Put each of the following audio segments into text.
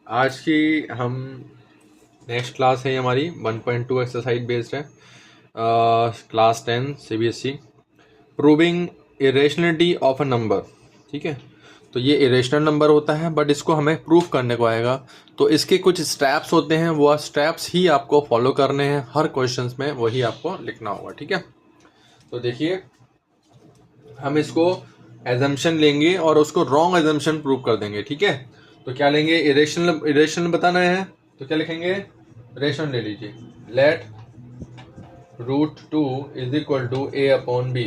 आज की हम नेक्स्ट क्लास है हमारी 1.2 एक्सरसाइज बेस्ड है, class 10 CBSE, proving irrationality of a number. ठीक है, तो ये इरेशनल नंबर होता है बट इसको हमें प्रूफ करने को आएगा, तो इसके कुछ स्टेप्स होते हैं, वो स्टेप्स ही आपको फॉलो करने हैं हर क्वेश्चंस में, वही आपको लिखना होगा। ठीक है, तो देखिए हम इसको एजम्पशन लेंगे और उसको रॉन्ग एजम्पशन प्रूव कर देंगे। ठीक है, तो क्या लेंगे, इरेशनल बताना है, तो क्या लिखेंगे, इरेशनल ले लीजिए। Let √2 is equal to a upon b,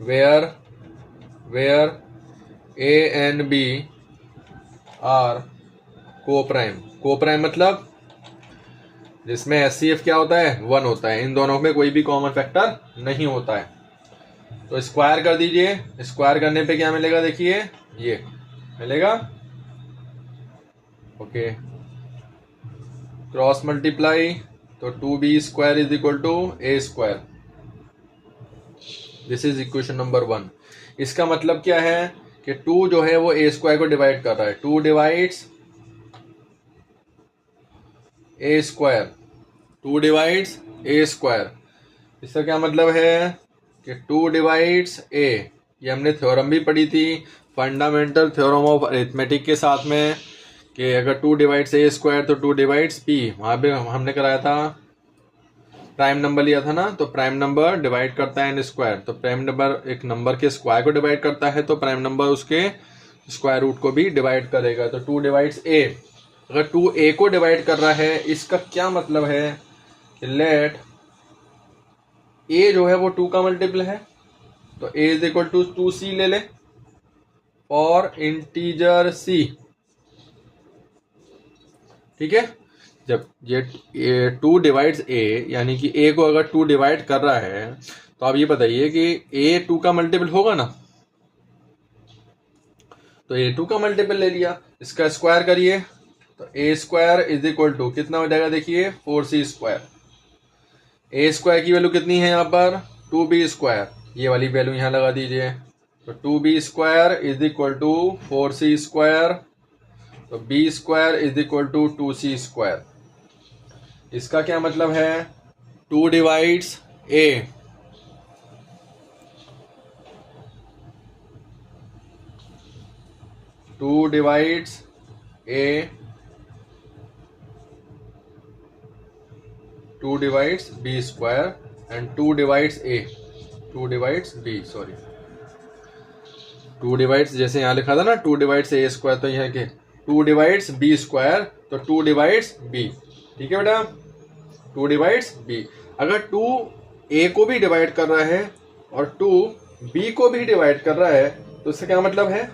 where a and b are coprime मतलब जिसमें HCF क्या होता है, 1 होता है, इन दोनों में कोई भी कॉमन फैक्टर नहीं होता है। तो स्क्वायर कर दीजिए, स्क्वायर करने पे क्या मिलेगा, देखिए ये मिलेगा, ओके, क्रॉस मल्टीप्लाई, तो 2b² is equal to a²। This is equation number 1। इसका मतलब क्या है कि 2 जो है वो a² को डिवाइड कर रहा है, 2 डिवाइड्स a², 2 डिवाइड्स a²। इसका क्या मतलब है कि 2 डिवाइड्स a, ये हमने थ्योरम भी पढ़ी थी, फंडामेंटल थ्योरम ऑफ अरिथमेटिक के साथ में, कि अगर 2 डिवाइड्स a² तो 2 डिवाइड्स p, वहाँ पे हमने कराया था, प्राइम नंबर लिया था ना, तो प्राइम नंबर डिवाइड करता है n², तो प्राइम नंबर एक नंबर के स्क्वायर को डिवाइड करता है, तो प्राइम नंबर उसके स्क्वायर रूट को भी डिवाइड करेगा। तो 2 डिवाइड्स a, अगर 2a को डिवाइड कर रहा है, इसका क्या मतलब है कि लेट a जो है वो 2 का मल्टीपल है, तो a is equal to 2c ले ले और इंटीजर c। ठीक है, जब ये 2 डिवाइड्स a, यानी कि a को अगर 2 डिवाइड कर रहा है, तो आप ये बताइए कि a 2 का मल्टीपल होगा ना, तो a 2 का मल्टीपल ले लिया, इसका स्क्वायर करिए, तो a² इज इक्वल टू कितना हो जाएगा, देखिए 4c²। a² की वैल्यू कितनी है यहाँ पर, 2b², ये वाली वैल्यू यहाँ लगा दीजिए, तो 2b² is equal to 4c², तो b² is equal to 2c²। इसका क्या मतलब है, 2 divides a, to divides a, 2 divides b² and 2 divides a, 2 divides b, sorry 2 divides, जैसे यहाँ लिखा था ना 2 डिवाइड्स a², तो यहाँ के 2 डिवाइड्स b², तो 2 डिवाइड्स b। ठीक है बेटा, 2 डिवाइड्स b। अगर 2 a को भी डिवाइड कर रहा है और 2 b को भी डिवाइड कर रहा है, तो इसका क्या मतलब है,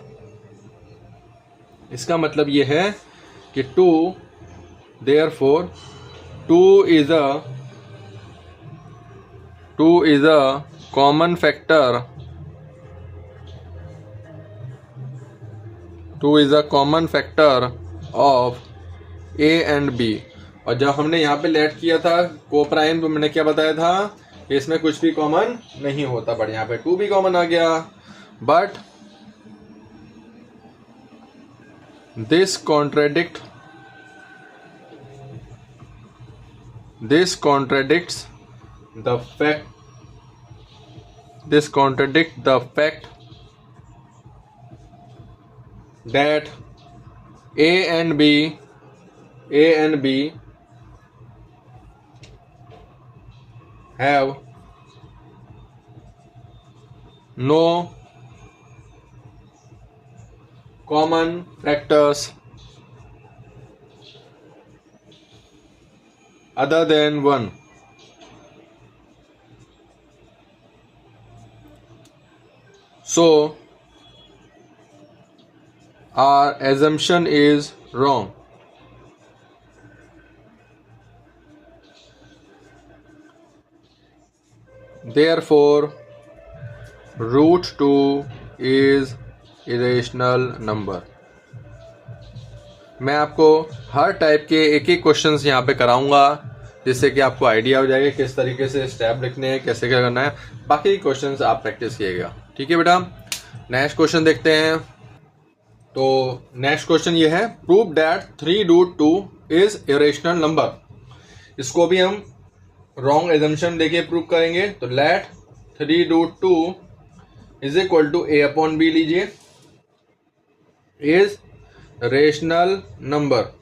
इसका मतलब ये है कि 2, therefore 2 is a common factor, 2 is a common factor of a and b। और जब हमने यहाँ पे लेट किया था को प्राइम, तो मैंने क्या बताया था कि इसमें कुछ भी कॉमन नहीं होता, बट यहाँ पे 2 भी कॉमन आ गया, but this contradicts the fact that a and b have no common factors other than 1. So our assumption is wrong. Therefore √2 is irrational number. मैं आपको हर टाइप के एक एक क्वेश्चंस यहाँ पे कराऊंगा, जिससे कि आपको आइडिया हो जाएगा किस तरीके से स्टेप लिखने हैं, कैसे क्या करना है। बाकी क्वेश्चंस आप प्रैक्टिस कीजिएगा। ठीक है बेटा, नेक्स्ट क्वेश्चन देखते हैं। तो नेक्स्ट क्वेश्चन ये है, prove that 3√2 is irrational number. इसको भी हम रॉन्ग एजम्पशन देके प्रूव करेंगे। तो let 3√2 is equal to a upon b लीजिए, is rational number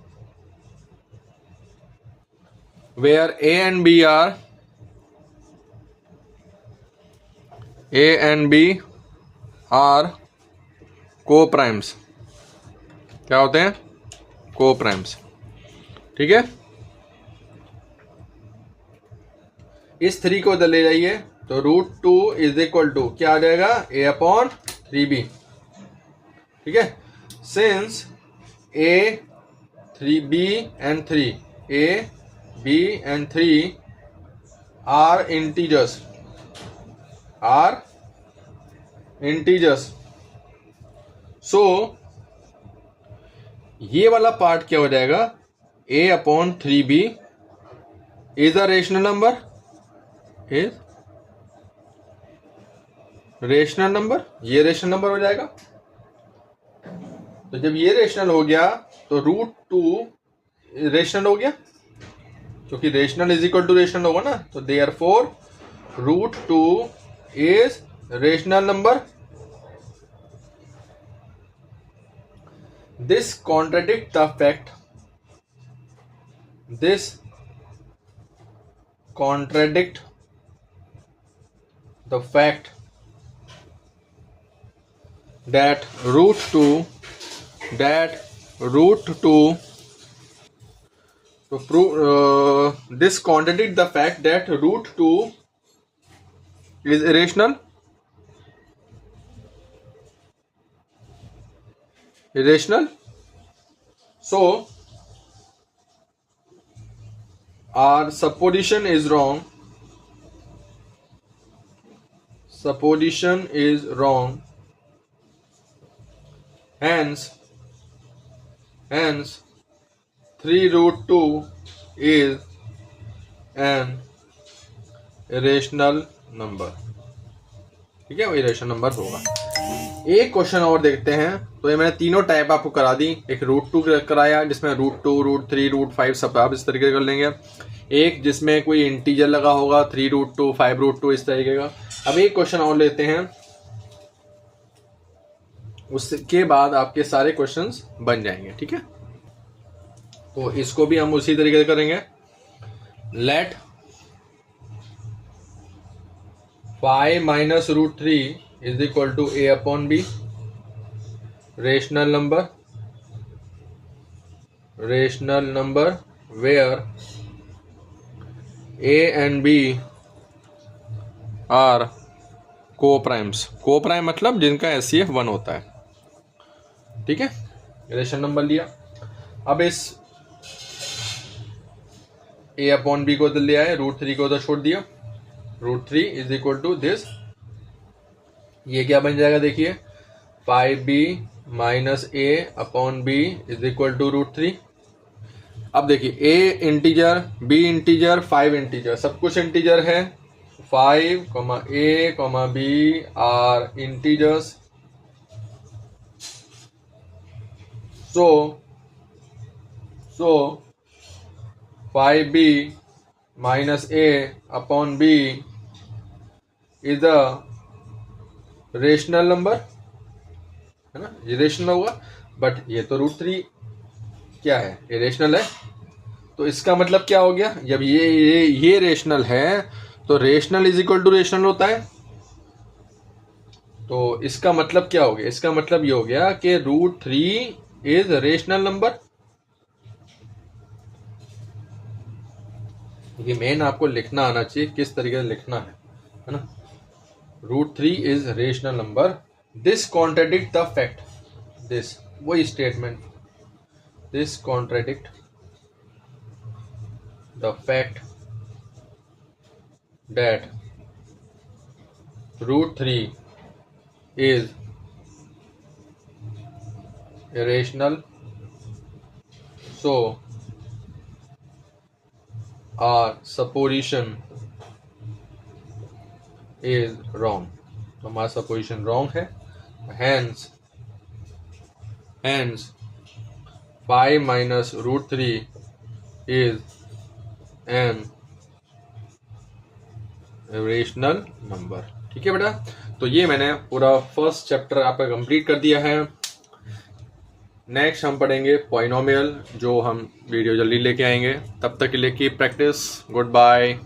where a and b are co primes. क्या होते हैं? को प्राइम्स। ठीक है, इस 3 को इधर ले जाइए तो √2 इज इक्वल टू क्या आ जाएगा? a upon 3b। ठीक है, since a 3b and 3 a b and 3 are integers सो ये वाला पार्ट क्या हो जाएगा? a upon 3b is a rational number, is rational number. ये रेशनल नंबर हो जाएगा। तो जब ये रेशनल हो गया तो √2 रेशनल हो गया, क्योंकि rational is equal to rational होगा ना। तो therefore √2 is rational number. This contradict the fact that √2 to prove this contradict the fact that √2 is irrational so our supposition is wrong hence 3√2 is an irrational number। ठीक है, वो irrational number होगा। एक question और देखते हैं। तो ये मैंने तीनों टाइप आपको करा दी। एक √2 कराया जिसमें √2 √3 √5 सब आप इस तरीके कर लेंगे। एक जिसमें कोई इंटीजर लगा होगा 3√2 5√2 इस तरीके का। अब एक क्वेश्चन और लेते हैं, उसके बाद आपके सारे क्वेश्चंस बन जाएंगे। ठीक है, तो इसको भी हम उसी तरीके से करेंगे। Let 5 minus √3 is equal to a upon b, rational number where a and b are co-primes। co-prime मतलब जिनका SCF 1 होता है। ठीक है, रेशनल नंबर लिया। अब इस a अपॉन b को इधर ले आए, √3 को उधर छोड़ दिया। √3 इज इक्वल टू दिस, ये क्या बन जाएगा? देखिए 5b minus a upon b is equal to √3। अब देखिए a integer, b integer, 5 integer, सब कुछ इंटीजर है। 5, a, b are integers. so 5b minus a upon b is a rational number, है ना? ये रेशनल होगा, बट ये तो √3 क्या है? ये रेशनल है। तो इसका मतलब क्या हो गया? जब ये रेशनल है तो rational is equal to rational होता है। तो इसका मतलब क्या हो गया? इसका मतलब ये हो गया कि √3 इज रेशनल नंबर। ये मेन आपको लिखना आना चाहिए, किस तरीके से लिखना है ना? √3 is rational number. This contradict the fact, this वही statement, this contradict the fact that √3 is irrational, so our supposition is wrong। तो हमारा supposition wrong है। hence 5 minus root 3 is an rational number. ठीक है बेटा, तो ये मैंने पूरा फर्स्ट चैप्टर आपका कंप्लीट कर दिया है। नेक्स्ट हम पढ़ेंगे पॉलिनोमियल, जो हम वीडियो जल्दी लेके आएंगे। तब तक के लिए कीप प्रैक्टिस। Good bye.